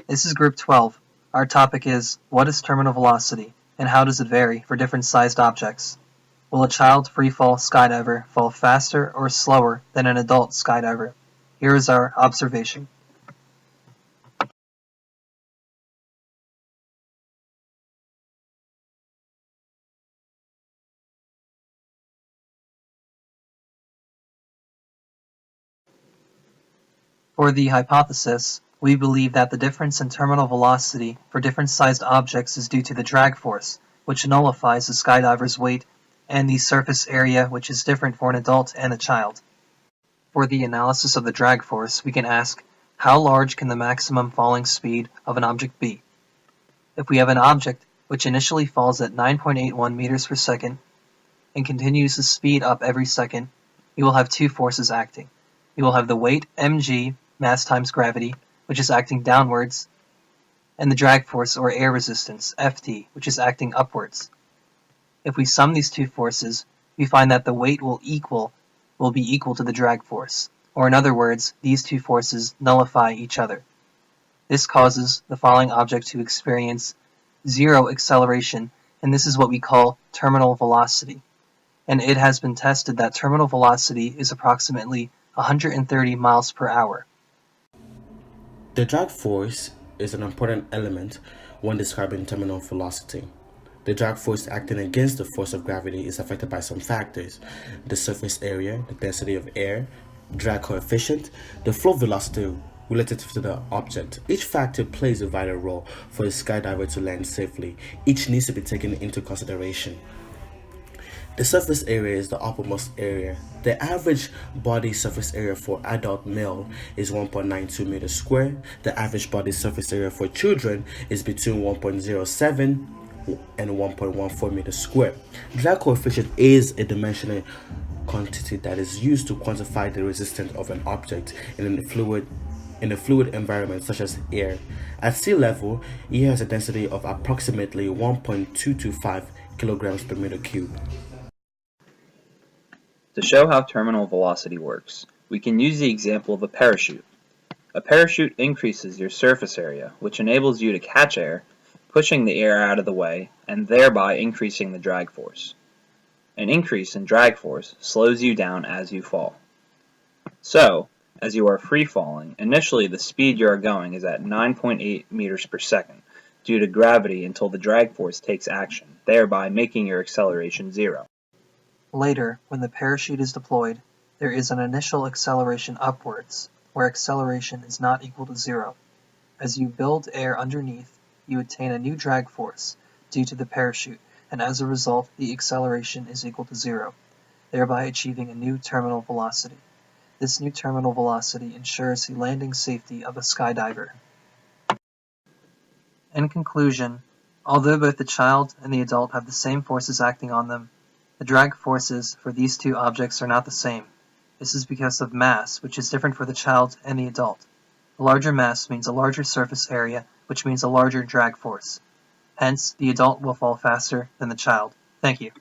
This is Group 12. Our topic is, what is terminal velocity, and how does it vary for different sized objects? Will a child freefall skydiver fall faster or slower than an adult skydiver? Here is our observation. For the hypothesis, we believe that the difference in terminal velocity for different sized objects is due to the drag force, which nullifies the skydiver's weight, and the surface area, which is different for an adult and a child. For the analysis of the drag force, we can ask, how large can the maximum falling speed of an object be? If we have an object which initially falls at 9.81 meters per second and continues to speed up every second, we will have two forces acting. We will have the weight mg, mass times gravity, which is acting downwards, and the drag force or air resistance, Ft, which is acting upwards. If we sum these two forces, we find that the weight will be equal to the drag force, or in other words, these two forces nullify each other. This causes the falling object to experience zero acceleration, and this is what we call terminal velocity. And it has been tested that terminal velocity is approximately 130 miles per hour. The drag force is an important element when describing terminal velocity. The drag force acting against the force of gravity is affected by some factors: the surface area, the density of air, drag coefficient, the flow velocity relative to the object. Each factor plays a vital role for a skydiver to land safely. Each needs to be taken into consideration. The surface area is the uppermost area. The average body surface area for adult male is 1.92 meters square. The average body surface area for children is between 1.07 and 1.14 meters square. Drag coefficient is a dimensional quantity that is used to quantify the resistance of an object in a fluid environment such as air. At sea level, air has a density of approximately 1.225 kilograms per meter cubed. To show how terminal velocity works, we can use the example of a parachute. A parachute increases your surface area, which enables you to catch air, pushing the air out of the way, and thereby increasing the drag force. An increase in drag force slows you down as you fall. So, as you are free falling, initially the speed you are going is at 9.8 meters per second due to gravity until the drag force takes action, thereby making your acceleration zero. Later, when the parachute is deployed, there is an initial acceleration upwards, where acceleration is not equal to zero. As you build air underneath, you attain a new drag force due to the parachute, and as a result, the acceleration is equal to zero, thereby achieving a new terminal velocity. This new terminal velocity ensures the landing safety of a skydiver. In conclusion, although both the child and the adult have the same forces acting on them, the drag forces for these two objects are not the same. This is because of mass, which is different for the child and the adult. A larger mass means a larger surface area, which means a larger drag force. Hence, the adult will fall faster than the child. Thank you.